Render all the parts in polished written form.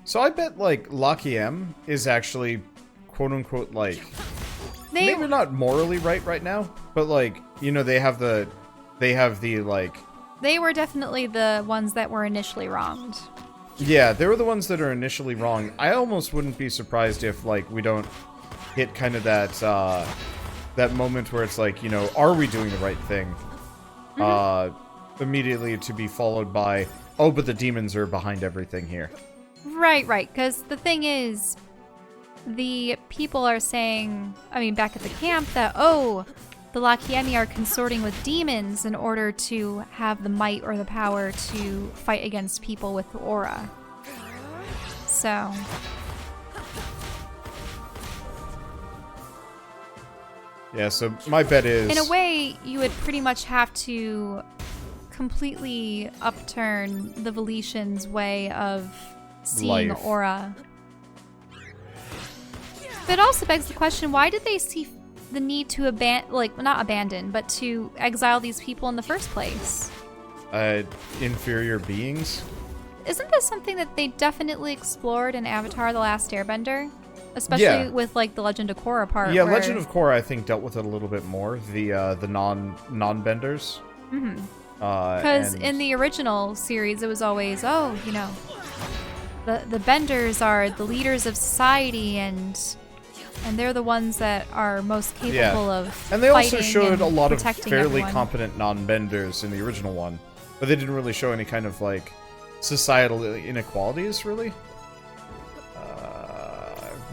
So I bet, like, Lachiem is actually, quote-unquote, like... maybe not morally right now, but, like, you know, they have the, like... They were definitely the ones that were initially wronged. Yeah, they were the ones that are initially wrong. I almost wouldn't be surprised if, like, we don't hit kind of that, that moment where it's like, you know, are we doing the right thing? Immediately to be followed by, oh, but the demons are behind everything here. Right, because the thing is, the people are saying, I mean, back at the camp, that, oh, the Lachiem are consorting with demons in order to have the might or the power to fight against people with the aura. So... yeah, so my bet is... in a way, you would pretty much have to completely upturn the Veletians' way of seeing life. aura. But it also begs the question, why did they see the need to not abandon, but to exile these people in the first place? Inferior beings? Isn't this something that they definitely explored in Avatar: The Last Airbender? Especially with, like, the Legend of Korra part. Yeah, Legend of Korra, I think, dealt with it a little bit more. The non-benders. Mm-hmm. Because in the original series, it was always, oh, you know, the benders are the leaders of society, and they're the ones that are most capable of and they also showed a lot of fairly everyone. Competent non-benders in the original one, but they didn't really show any kind of, like, societal inequalities, really.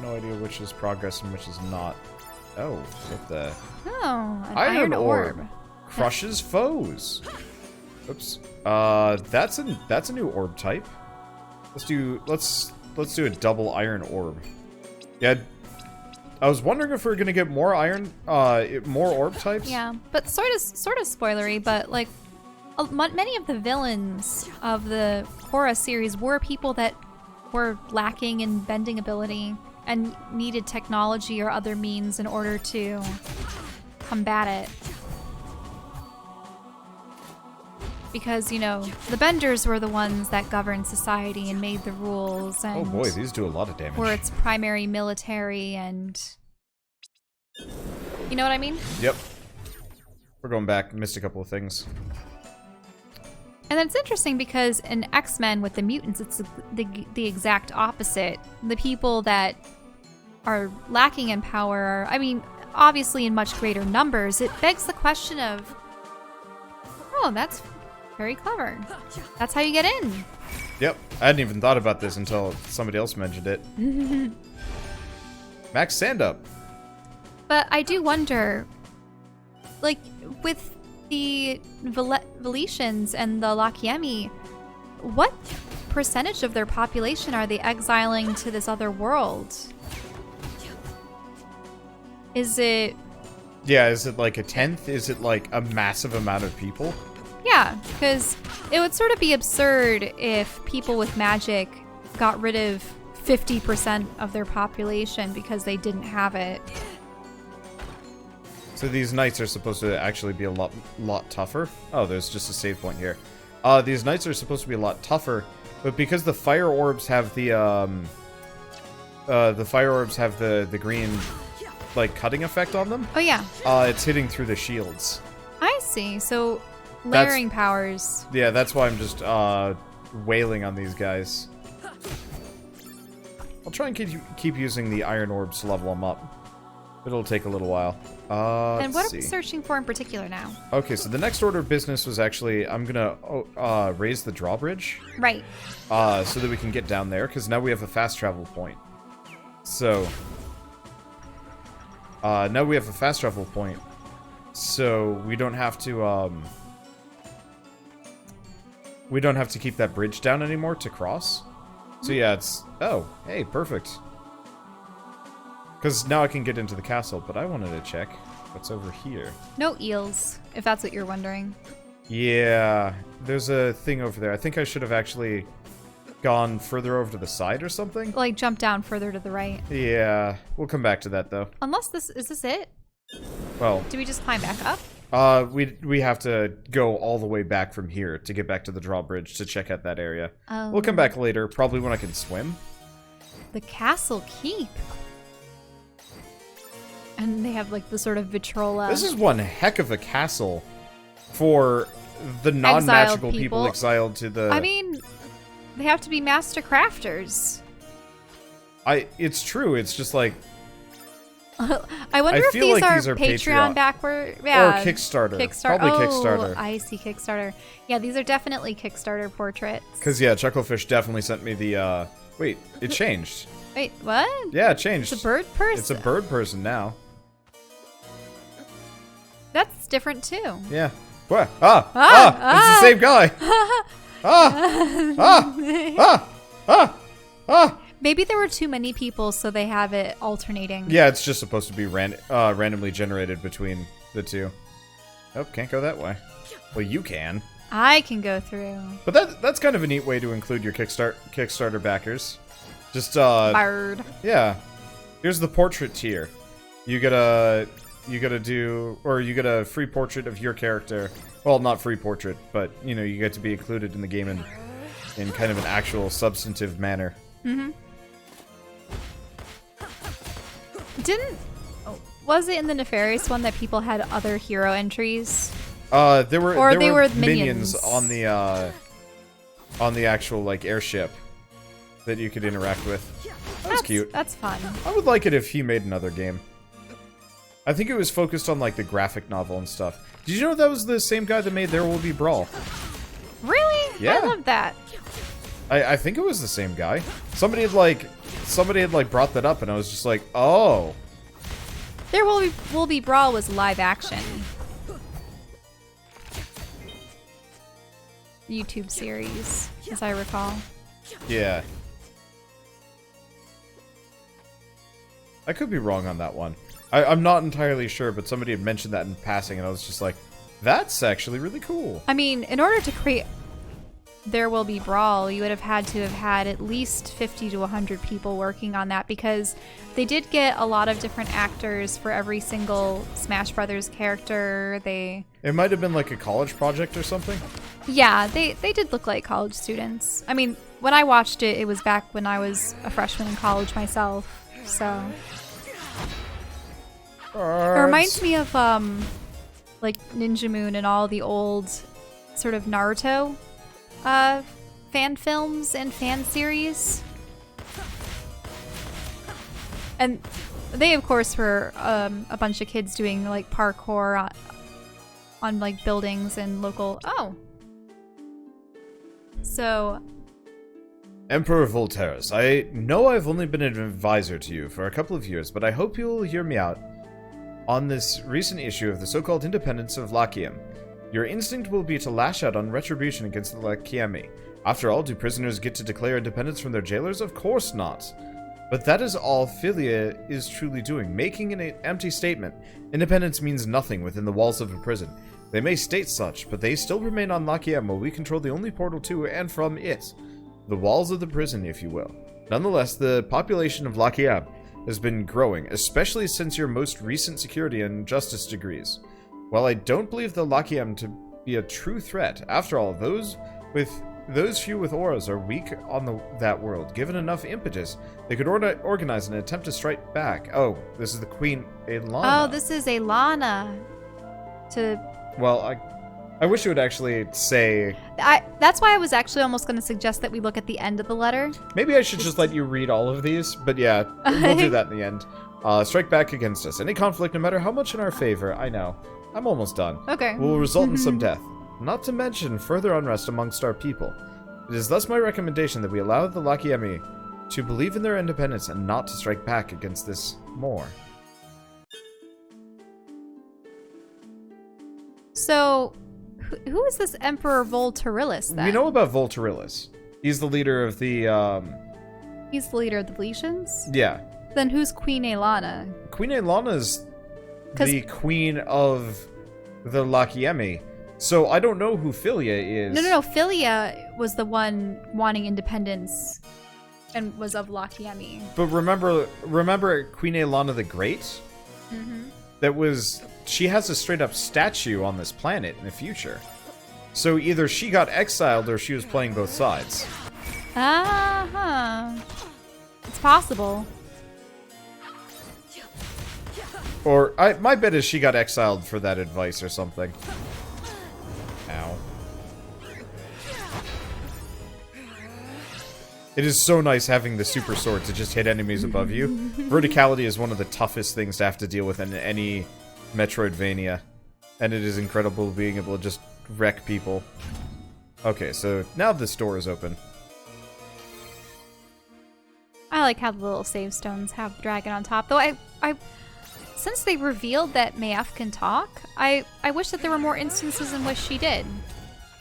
No idea which is progress and which is not. Oh, what the? Oh, an iron orb. Crushes foes. Oops. That's a new orb type. Let's do a double iron orb. Yeah. I was wondering if we were gonna get more more orb types. Yeah, but sort of spoilery, but like many of the villains of the Korra series were people that were lacking in bending ability and needed technology or other means in order to combat it. Because, you know, the benders were the ones that governed society and made the rules. And oh boy, these do a lot of damage. were its primary military and... you know what I mean? Yep. We're going back. Missed a couple of things. And it's interesting because in X-Men with the mutants, it's the exact opposite. The people that are lacking in power are, I mean, obviously in much greater numbers. It begs the question of, oh, that's very clever. That's how you get in. Yep. I hadn't even thought about this until somebody else mentioned it. Max Sandup. But I do wonder, like, with the Veletians and the Lachiem, what percentage of their population are they exiling to this other world? Is it... yeah, is it like a 10th? Is it like a massive amount of people? yeah, because it would sort of be absurd if people with magic got rid of 50% of their population because they didn't have it. So these knights are supposed to actually be a lot tougher. Oh, there's just a save point here. These knights are supposed to be a lot tougher, but because the fire orbs have the green, like, cutting effect on them. Oh yeah. It's hitting through the shields. I see. So layering powers. Yeah, that's why I'm just wailing on these guys. I'll try and keep using the iron orbs to level them up. It'll take a little while. And what are we searching for in particular now? Okay, so the next order of business was actually, I'm gonna raise the drawbridge. Right. So that we can get down there, because now we have a fast travel point. So, now we have a fast travel point. So we don't have to, keep that bridge down anymore to cross. So yeah, it's, oh, hey, perfect. Because now I can get into the castle, but I wanted to check what's over here. No eels, if that's what you're wondering. Yeah, there's a thing over there. I think I should have actually gone further over to the side or something. Like jump down further to the right. Yeah, we'll come back to that though. Unless is this it? Well, do we just climb back up? We have to go all the way back from here to get back to the drawbridge to check out that area. Oh. We'll come back later, probably when I can swim. the castle keep. And they have like the sort of vitrola. This is one heck of a castle for the non-magical people exiled to the... I mean, they have to be master crafters. It's true. It's just like... I wonder if these are Patreon backward... Yeah, or Kickstarter. Probably Kickstarter. I see Kickstarter. Yeah, these are definitely Kickstarter portraits. Because, yeah, Chucklefish definitely sent me the... Wait, it changed. Wait, what? Yeah, it changed. It's a bird person? It's a bird person now. That's different, too. Yeah. What? It's the same guy. Maybe there were too many people, so they have it alternating. Yeah, it's just supposed to be randomly generated between the two. Oh, can't go that way. Well, you can. I can go through. But that's kind of a neat way to include your Kickstarter backers. Just Bird. Yeah. Here's the portrait tier. You get a free portrait of your character. Well, not free portrait, but you get to be included in the game in kind of an actual substantive manner. Mm-hmm. Was it in the Nefarious one that people had other hero entries? There were minions on the actual like airship that you could interact with. That's cute. That's fun. I would like it if he made another game. I think it was focused on like the graphic novel and stuff. Did you know that was the same guy that made There Will Be Brawl? Really? Yeah. I love that. I think it was the same guy. Somebody had brought that up, and I was just like, oh. There Will Be Brawl was live action. YouTube series, as I recall. Yeah. I could be wrong on that one. I'm not entirely sure, but somebody had mentioned that in passing, and I was just like, that's actually really cool. I mean, in order to create There Will Be Brawl, you would have had to have had at least 50 to 100 people working on that, because they did get a lot of different actors for every single Smash Brothers character. It might have been like a college project or something. Yeah, they did look like college students. I mean, when I watched it, it was back when I was a freshman in college myself, so... It reminds me of, like, Ninja Moon and all the old sort of Naruto fan films and fan series. And they, of course, were a bunch of kids doing, like, parkour on like, buildings and local... Oh! So... Emperor Volterus, I know I've only been an advisor to you for a couple of years, but I hope you'll hear me out on this recent issue of the so-called independence of Lachiem. Your instinct will be to lash out on retribution against the Lachiemi. After all, do prisoners get to declare independence from their jailers? Of course not. But that is all Philia is truly doing, making an empty statement. Independence means nothing within the walls of a prison. They may state such, but they still remain on Lachiem, while we control the only portal to and from it. The walls of the prison, if you will. Nonetheless, the population of Lachiem has been growing, especially since your most recent security and justice degrees. While I don't believe the Lachiem to be a true threat, after all, those few with auras are weak on that world. Given enough impetus, they could organize an attempt to strike back. Oh, this is the Queen Aelana. Oh, this is Aelana. Well, I wish it would actually say... That's why I was actually almost going to suggest that we look at the end of the letter. Maybe I should just let you read all of these, but yeah, we'll do that in the end. Strike back against us. Any conflict, no matter how much in our favor, I know. I'm almost done. Okay. Will result in some death. Not to mention further unrest amongst our people. It is thus my recommendation that we allow the Lachiemi to believe in their independence and not to strike back against this more. So... Who is this Emperor Volterilis, then? We know about Volterilis. He's the leader of the, He's the leader of the Lachans? Yeah. Then who's Queen Aelana? Queen Aelana is the queen of the Lachiemi. So I don't know who Philia is. No. Philia was the one wanting independence and was of Lachiemi. But remember Queen Aelana the Great? Mm-hmm. She has a straight up statue on this planet in the future. So either she got exiled or she was playing both sides. Uh-huh. It's possible. Or, my bet is she got exiled for that advice or something. Ow. It is so nice having the super sword to just hit enemies above you. Verticality is one of the toughest things to have to deal with in any Metroidvania. And it is incredible being able to just wreck people. Okay, so now this door is open. I like how the little save stones have the dragon on top. Though since they revealed that Meyef can talk, I wish that there were more instances in which she did.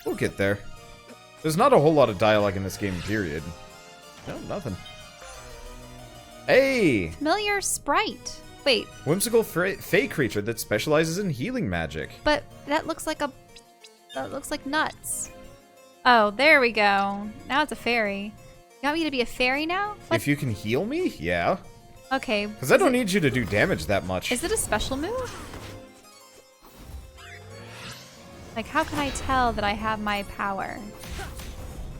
We'll get there. There's not a whole lot of dialogue in this game, period. No, nothing. Hey! Familiar sprite. Wait. Whimsical fey creature that specializes in healing magic. But that looks like nuts. Oh, there we go. Now it's a fairy. You want me to be a fairy now? What? If you can heal me? Yeah. Okay. Because I don't need you to do damage that much. Is it a special move? Like, how can I tell that I have my power?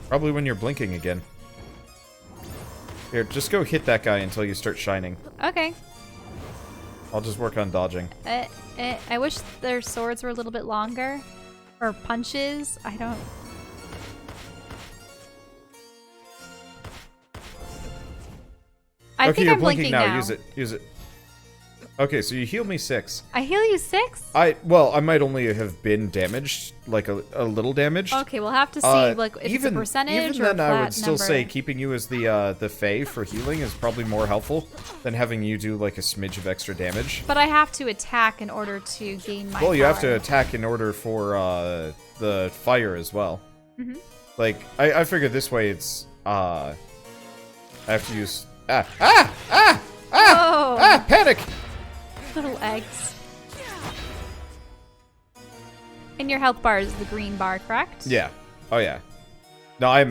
Probably when you're blinking again. Here, just go hit that guy until you start shining. Okay. I'll just work on dodging. I wish their swords were a little bit longer. Or punches. I don't... I think you're I'm blinking now. Use it. Okay, so you heal me 6. I heal you 6? Well, I might only have been damaged, like a little damaged. Okay, we'll have to see like if even, it's a percentage even or then, a flat I would still number. say keeping you as the Fae for healing is probably more helpful than having you do like a smidge of extra damage. But I have to attack in order to gain my Well, you have power. to attack in order for the fire as well. Mm-hmm. Like, I figure this way it's I have to use panic! Little eggs. And your health bar is the green bar, correct? Yeah. Oh yeah. No, I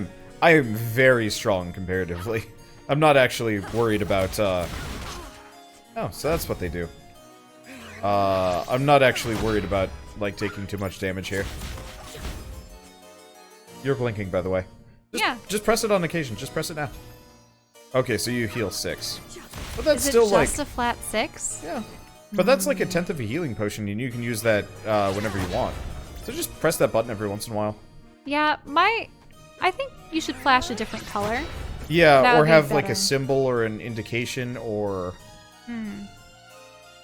am very strong comparatively. I'm not actually worried about oh, so that's what they do. I'm not actually worried about like taking too much damage here. You're blinking, by the way. Just press it on occasion. Just press it now. Okay, so you heal 6. But that's still like... Is it just a flat 6? Yeah. But that's like a 10th of a healing potion, and you can use that whenever you want. So just press that button every once in a while. Yeah, I think you should flash a different color. Yeah, or have like better. a symbol or an indication or...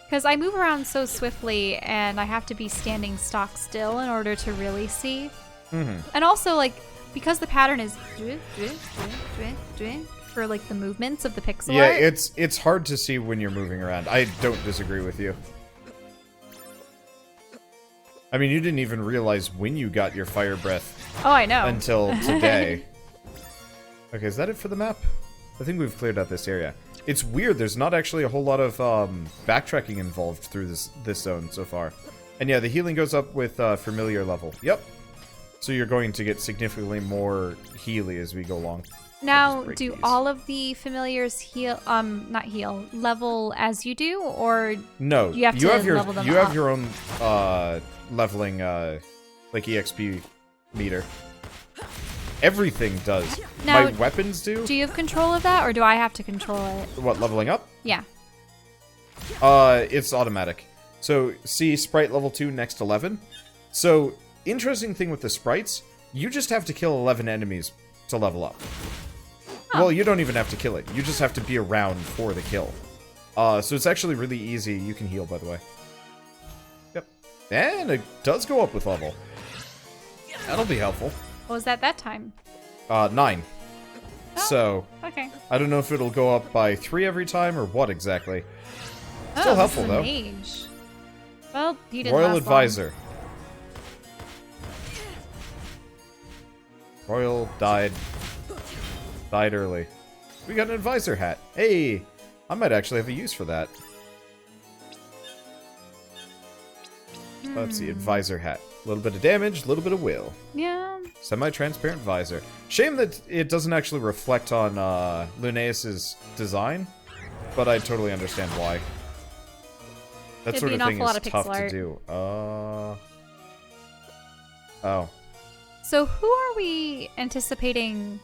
Because I move around so swiftly, and I have to be standing stock still in order to really see. And also, like, because the pattern is... for like the movements of the pixel Yeah, art. it's hard to see when you're moving around. I don't disagree with you. I mean, you didn't even realize when you got your fire breath. Oh, I know. Until today. Okay, is that it for the map? I think we've cleared out this area. It's weird, there's not actually a whole lot of backtracking involved through this zone so far. And yeah, the healing goes up with familiar level. Yep. So you're going to get significantly more healy as we go along. Now, do all of the familiars heal, not heal, level as you do, or no, you have to level them You have up? your own leveling, like EXP meter. Everything does. Now, my weapons do. Do you have control of that, or do I have to control it? What, leveling up? Yeah. It's automatic. So, see sprite level 2 next 11. So, interesting thing with the sprites, you just have to kill 11 enemies to level up. Oh. Well, you don't even have to kill it. You just have to be around for the kill. So it's actually really easy. You can heal, by the way. Yep. And it does go up with level. That'll be helpful. What was that time? 9. Oh, so, okay. I don't know if it'll go up by 3 every time or what exactly. Oh, Still helpful, this is a though. mage. Well, you didn't Royal last Advisor. Royal died early. We got an advisor hat. Hey, I might actually have a use for that. Let's see, advisor hat. A little bit of damage, a little bit of will. long. Yeah. Semi-transparent visor. Shame that it doesn't actually reflect on Lunais' design, but I totally understand why. That It'd sort be of an thing awful lot is of tough pixel to art. do. Oh. So who are we anticipating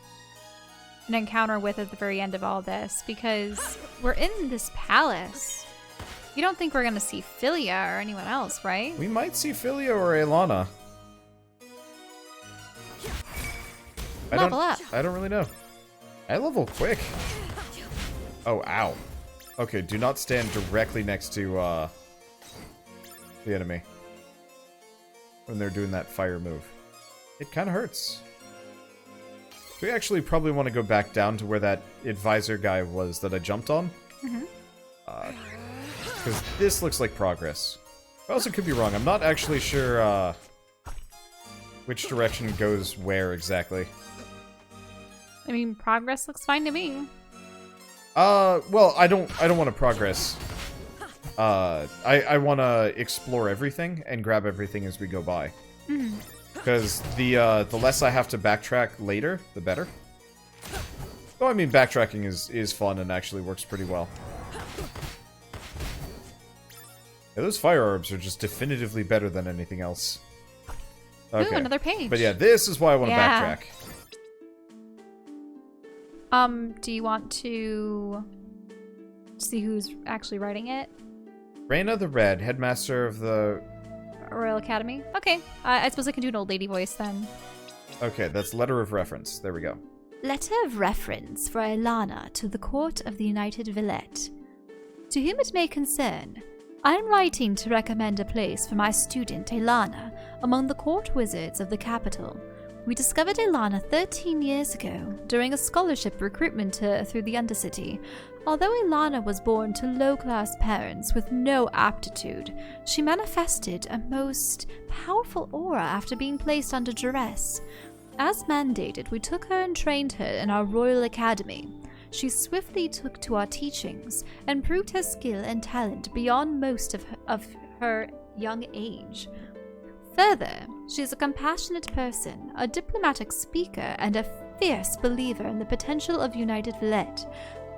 an encounter with at the very end of all this, because we're in this palace. You don't think we're gonna see Philia or anyone else, right? We might see Philia or Aelana. Level up. I don't really know. I level quick. Oh, ow. Okay, do not stand directly next to, the enemy when they're doing that fire move. It kind of hurts. We actually probably want to go back down to where that advisor guy was that I jumped on. Because this looks like progress. I also could be wrong. I'm not actually sure which direction goes where exactly. I mean, progress looks fine to me. Well, I don't want to progress. I want to explore everything and grab everything as we go by. Because the less I have to backtrack later, the better. Oh, I mean, backtracking is fun and actually works pretty well. Yeah, those fire orbs are just definitively better than anything else. Okay. Ooh, another page. But yeah, this is why I want to backtrack. Do you want to see who's actually writing it? Reyna the Red, headmaster of the Royal Academy? Okay. I suppose I can do an old lady voice then. Okay, that's letter of reference. There we go. Letter of reference for Aelana to the court of the United Villette. To whom it may concern, I am writing to recommend a place for my student Aelana among the court wizards of the capital. We discovered Aelana 13 years ago during a scholarship recruitment tour through the Undercity. Although Aelana was born to low-class parents with no aptitude, she manifested a most powerful aura after being placed under duress. As mandated, we took her and trained her in our Royal Academy. She swiftly took to our teachings and proved her skill and talent beyond most of her young age. Further, she is a compassionate person, a diplomatic speaker, and a fierce believer in the potential of United Villette.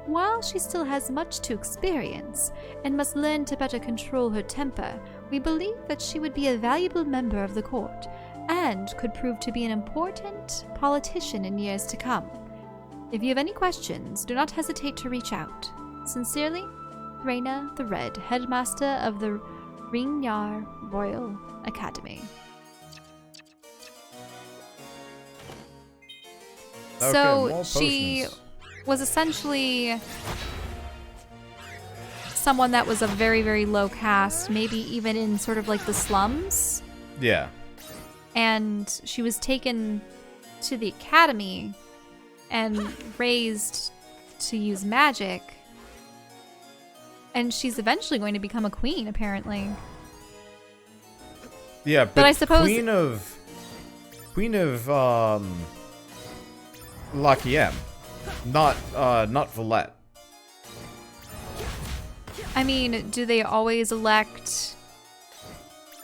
While she still has much to experience and must learn to better control her temper, we believe that she would be a valuable member of the court and could prove to be an important politician in years to come. If you have any questions, do not hesitate to reach out. Sincerely, Reyna the Red, headmaster of the Ringyar Royal Academy. Okay, So she potions. was essentially someone that was a very, very low caste, maybe even in sort of like the slums. Yeah. And she was taken to the academy and raised to use magic. And she's eventually going to become a queen, apparently. Yeah, but I suppose Queen of Lachiem, not Villette. I mean, do they always elect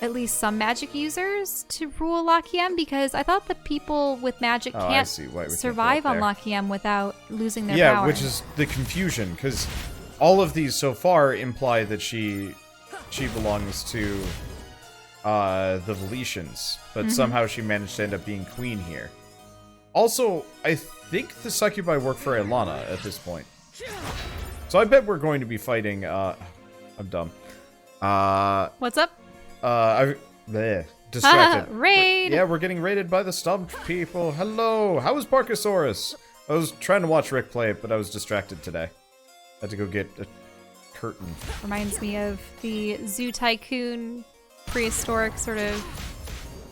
at least some magic users to rule Lachiem? Because I thought the people with magic can't survive on Lachiem without losing their power. Yeah, which is the confusion, because all of these so far imply that she belongs to the Valetians, but somehow she managed to end up being queen here. Also, I think the succubi work for Aelana at this point. So I bet we're going to be fighting, I'm dumb. What's up? Distracted. Raid! Yeah, we're getting raided by the stumped people. Hello! How is Parkasaurus? I was trying to watch Rick play, but I was distracted today. Had to go get a curtain. Reminds me of the Zoo Tycoon prehistoric sort of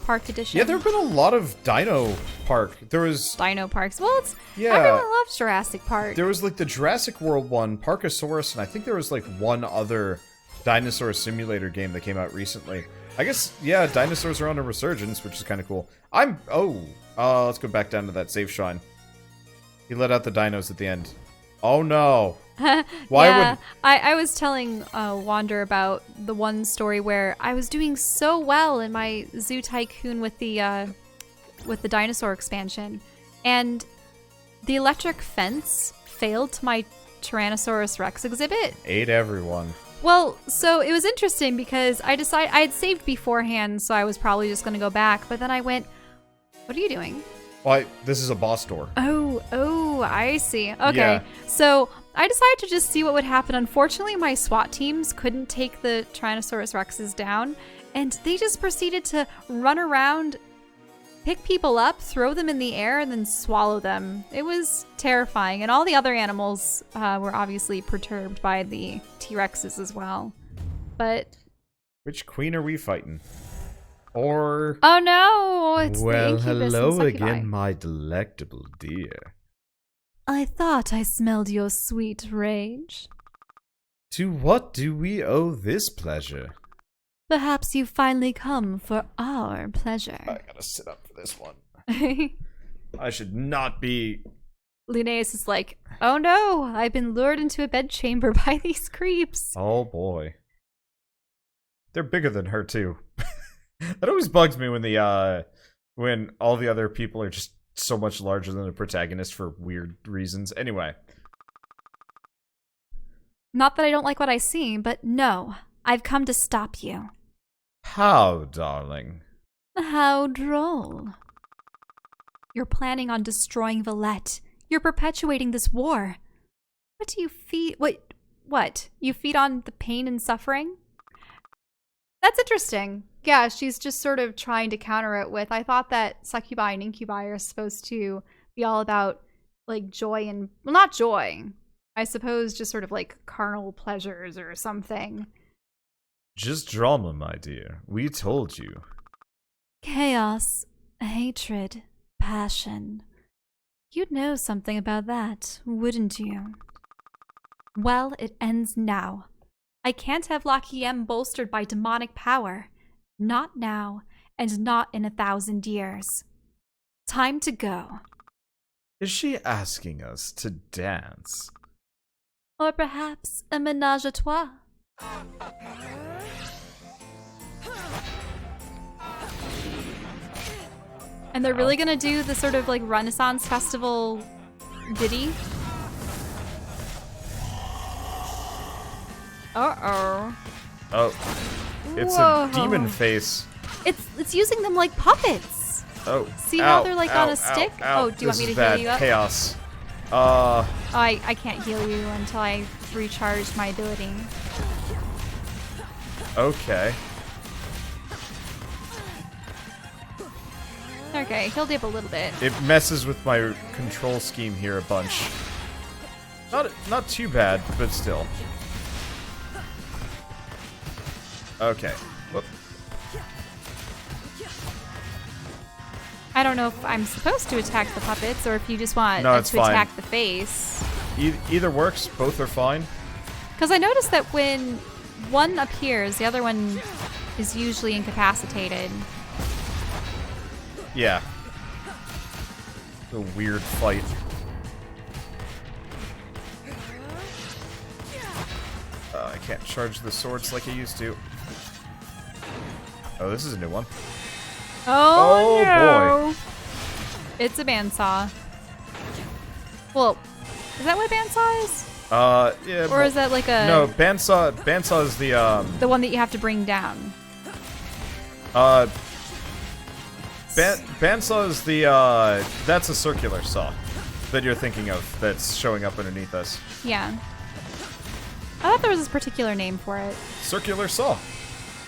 park edition. Yeah, there have been a lot of Dino Park. There was Dino parks. Well, it's Yeah. everyone loves Jurassic Park. There was like the Jurassic World one, Parkasaurus, and I think there was like one other dinosaur simulator game that came out recently. I guess, yeah, dinosaurs are on a resurgence, which is kind of cool. Let's go back down to that save shrine. He let out the dinos at the end. Oh no. Why would I was telling Wander about the one story where I was doing so well in my Zoo Tycoon with the dinosaur expansion, and the electric fence failed to my Tyrannosaurus Rex exhibit. Ate everyone. Well, so it was interesting because I had saved beforehand, so I was probably just going to go back, but then I went, what are you doing? Well, this is a boss door. Oh, Oh, I see. Okay. Yeah. So I decided to just see what would happen. Unfortunately, my SWAT teams couldn't take the Tyrannosaurus Rexes down, and they just proceeded to run around, pick people up, throw them in the air, and then swallow them. It was terrifying, and all the other animals were obviously perturbed by the T-Rexes as well. But Which queen are we fighting? Or... oh no, it's the well, incubus and hello succubi. again, my delectable dear. I thought I smelled your sweet rage. To what do we owe this pleasure? Perhaps you finally come for our pleasure. I gotta sit up for this one. I should not be... Lunais is like, oh no, I've been lured into a bedchamber by these creeps. Oh boy. They're bigger than her too. That always bugs me when all the other people are just so much larger than the protagonist for weird reasons. Anyway. Not that I don't like what I see, but no, I've come to stop you. How, darling? How droll. You're planning on destroying Valette. You're perpetuating this war. What do you feed? What? You feed on the pain and suffering? That's interesting. Yeah, she's just sort of trying to counter it with, I thought that succubi and incubi are supposed to be all about, like, joy and, well, not joy. I suppose just sort of like carnal pleasures or something. Just drama, my dear. We told you. Chaos, hatred, passion. You'd know something about that, wouldn't you? Well, it ends now. I can't have Lachiem bolstered by demonic power. Not now, and not in 1,000 years. Time to go. Is she asking us to dance? Or perhaps a ménage à trois. And they're really gonna do the sort of like Renaissance Festival ditty. Uh-oh. Oh. It's Whoa. a demon face. It's using them like puppets. Oh. See how they're like on a stick? Ow. Oh, do you want me to bad. heal you up? Chaos. Oh, I can't heal you until I recharge my ability. Okay. Okay, healed you up a little bit. It messes with my control scheme here a bunch. Not too bad, but still. Okay. Whoop. I don't know if I'm supposed to attack the puppets or if you just want No, it's to fine. attack the face. Either works. Both are fine. Because I noticed that when one appears, the other one is usually incapacitated. Yeah. A weird fight. I can't charge the swords like I used to. Oh, this is a new one. Oh, no. Boy. It's a bandsaw. Well, is that what a bandsaw is? Yeah. Or is that like a... No, bandsaw is the one that you have to bring down. Bandsaw is the, that's a circular saw that you're thinking of that's showing up underneath us. Yeah. I thought there was this particular name for it. Circular saw.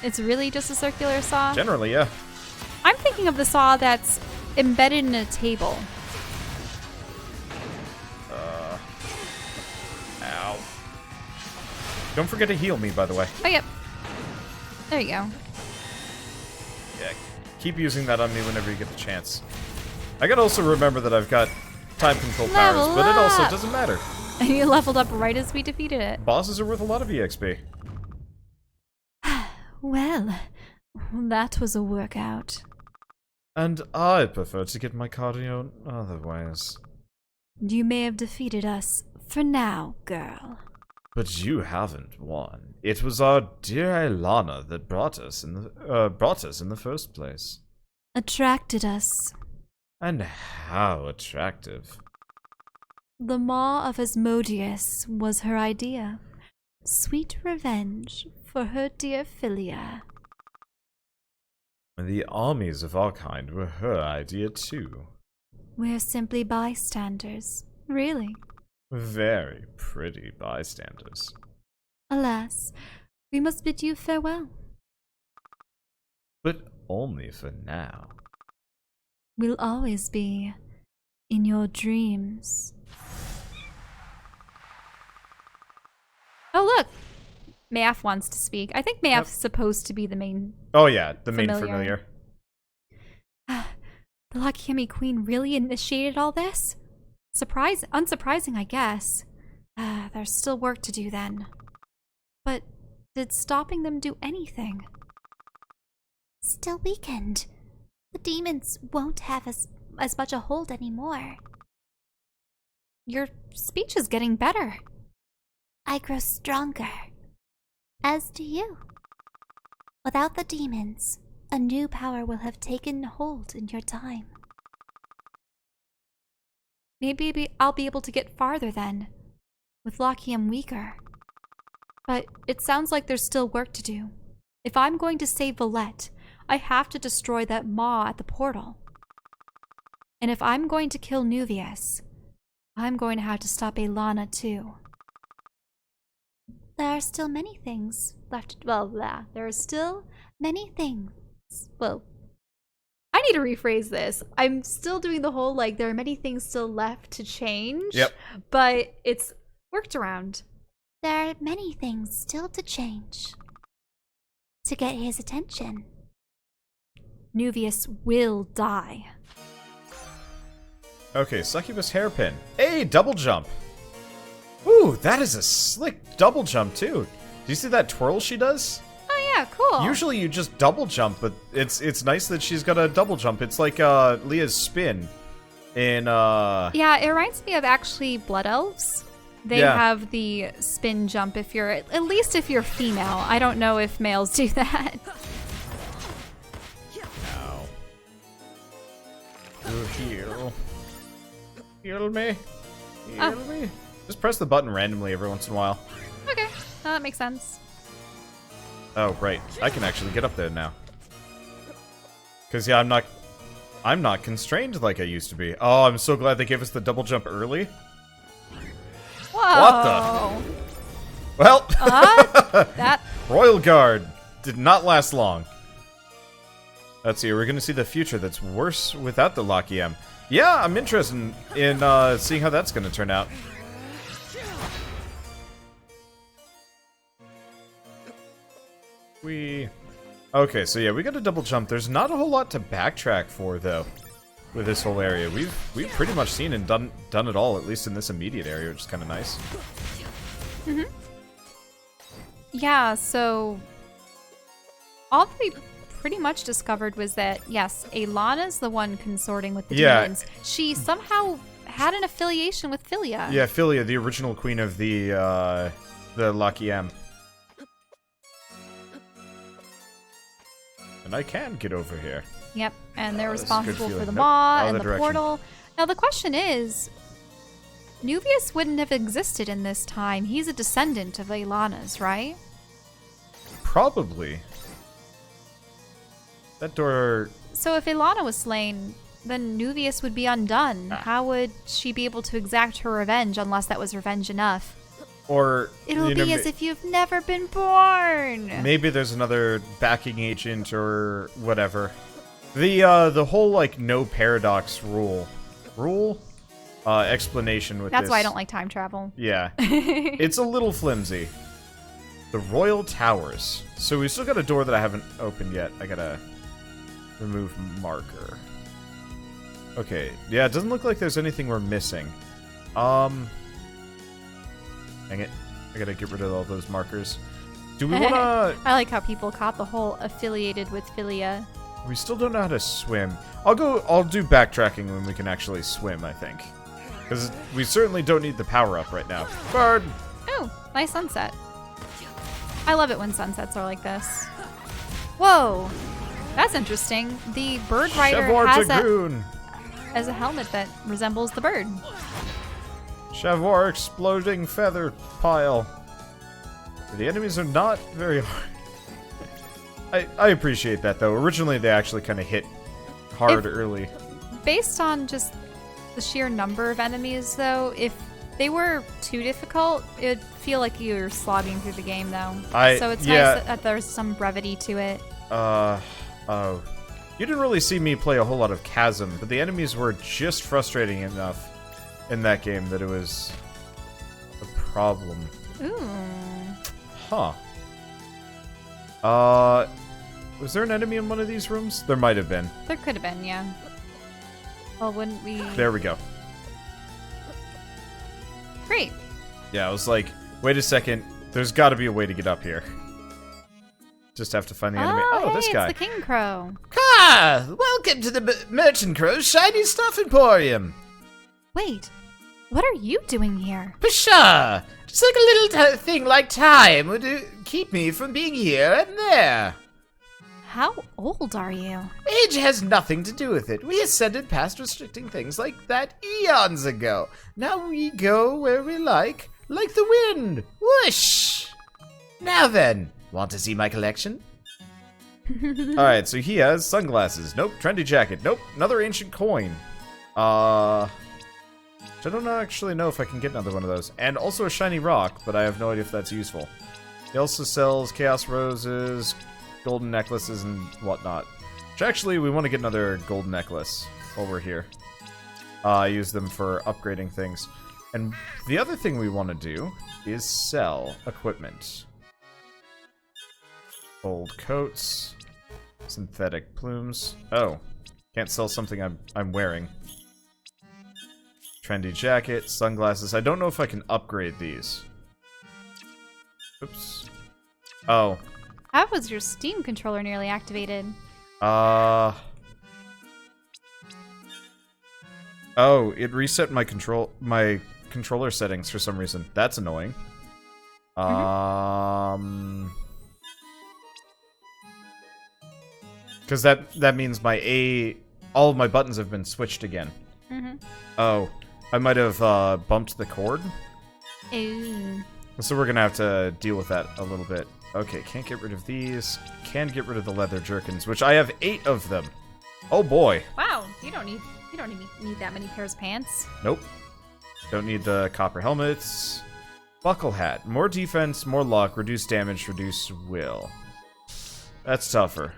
It's really just a circular saw? Generally, yeah. I'm thinking of the saw that's embedded in a table. Ow. Don't forget to heal me, by the way. Oh, yep. There you go. Yeah, keep using that on me whenever you get the chance. I gotta also remember that I've got time control powers, Level but it also up. doesn't matter. And you leveled up right as we defeated it. Bosses are worth a lot of EXP. Well, that was a workout. And I prefer to get my cardio other ways. You may have defeated us for now, girl. But you haven't won. It was our dear Ilana that brought us in the first place. Attracted us. And how attractive. The maw of Asmodeus was her idea. Sweet revenge for her dear Philia. The armies of our kind were her idea too. We're simply bystanders, really. Very pretty bystanders. Alas, we must bid you farewell. But only for now. We'll always be in your dreams. Oh, look! Meyef wants to speak. I think Meyef's supposed to be the main. Oh, yeah, the main familiar. The Lachiem Queen really initiated all this? Unsurprising, I guess. There's still work to do then. But did stopping them do anything? Still weakened. The demons won't have as much a hold anymore. Your speech is getting better. I grow stronger. As do you. Without the demons, a new power will have taken hold in your time. Maybe I'll be able to get farther then, with Lachiem weaker. But it sounds like there's still work to do. If I'm going to save Valette, I have to destroy that maw at the portal. And if I'm going to kill Nuvius, I'm going to have to stop Aelana too. There are still many things left. There are still many things. Well, I need to rephrase this. I'm still doing the whole, like, there are many things still left to change. Yep. But it's worked around. There are many things still to change. To get his attention, Nuvius will die. Okay, Succubus Hairpin. Hey, double jump. Ooh, that is a slick double jump, too. Do you see that twirl she does? Oh, yeah, cool. Usually you just double jump, but it's nice that she's got a double jump. It's like Leah's spin in Yeah, it reminds me of actually Blood Elves. They have the spin jump if you're, at least if you're female. I don't know if males do that. No. You heal. Heal me. Heal me. Just press the button randomly every once in a while. Okay, that makes sense. Oh, right. I can actually get up there now. Because, yeah, I'm not constrained like I used to be. Oh, I'm so glad they gave us the double jump early. Whoa. What the? Well, that Royal Guard did not last long. Let's see, we're going to see the future that's worse without the Lachiem. Yeah, I'm interested in seeing how that's going to turn out. Okay, so yeah, we got a double jump. There's not a whole lot to backtrack for, though, with this whole area. We've pretty much seen and done it all, at least in this immediate area, which is kind of nice. Mm-hmm. Yeah, so all we pretty much discovered was that, yes, Aelana's the one consorting with the demons. She somehow had an affiliation with Philia. Yeah, Philia, the original queen of the Lachiem. And I can get over here. Yep, and they're responsible for the maw and the portal. Now the question is, Nuvius wouldn't have existed in this time. He's a descendant of Aelana's, right? Probably. That door... So if Aelana was slain, then Nuvius would be undone. How would she be able to exact her revenge unless that was revenge enough? Or... It'll be as if you've never been born! Maybe there's another backing agent or whatever. The whole, like, no paradox explanation with this... That's why I don't like time travel. Yeah. It's a little flimsy. The Royal Towers. So we still got a door that I haven't opened yet. I gotta remove marker. Okay. Yeah, it doesn't look like there's anything we're missing. Dang it. I gotta get rid of all those markers. Do we wanna... I like how people caught the whole affiliated with Philia. We still don't know how to swim. I'll do backtracking when we can actually swim, I think. Because we certainly don't need the power-up right now. Bird! Oh, nice sunset. I love it when sunsets are like this. Whoa! That's interesting. The bird rider has a helmet that resembles the bird. Shavor exploding feather pile. The enemies are not very hard. I appreciate that, though. Originally, they actually kind of hit hard early. Based on just the sheer number of enemies, though. If they were too difficult, it'd feel like you were slogging through the game, though. So it's nice that there's some brevity to it. Oh. You didn't really see me play a whole lot of Chasm, but the enemies were just frustrating enough in that game that it was a problem. Ooh. Huh. Was there an enemy in one of these rooms? There might have been. There could have been, yeah. Well, wouldn't we... There we go. Great. Yeah, I was like, wait a second. There's got to be a way to get up here. Just have to find the enemy. Oh, hey, this guy. It's the King Crow. Welcome to the Merchant Crow's Shiny Stuff Emporium. Wait, what are you doing here? Pshaw! Just like a little thing like time would keep me from being here and there. How old are you? Age has nothing to do with it. We ascended past restricting things like that eons ago. Now we go where we like the wind. Whoosh! Now then, want to see my collection? Alright, so he has sunglasses. Nope. Trendy jacket. Nope. Another ancient coin. I don't actually know if I can get another one of those. And also a shiny rock, but I have no idea if that's useful. He also sells chaos roses, golden necklaces, and whatnot. Which actually, we want to get another golden necklace while we're here. Use them for upgrading things. And the other thing we want to do is sell equipment. Old coats, synthetic plumes. Oh, can't sell something I'm wearing. Trendy jacket, sunglasses. I don't know if I can upgrade these. Oops. Oh. How was your Steam controller nearly activated? Oh, it reset my controller settings for some reason. That's annoying. Because that means all of my buttons have been switched again. Oh, I might have bumped the cord. Ooh. So we're gonna have to deal with that a little bit. Okay, can't get rid of these. Can get rid of the leather jerkins, which I have 8 of them. Oh boy. Wow, you don't need that many pairs of pants. Nope. Don't need the copper helmets. Buckle hat. More defense, more luck, reduce damage, reduce will. That's tougher.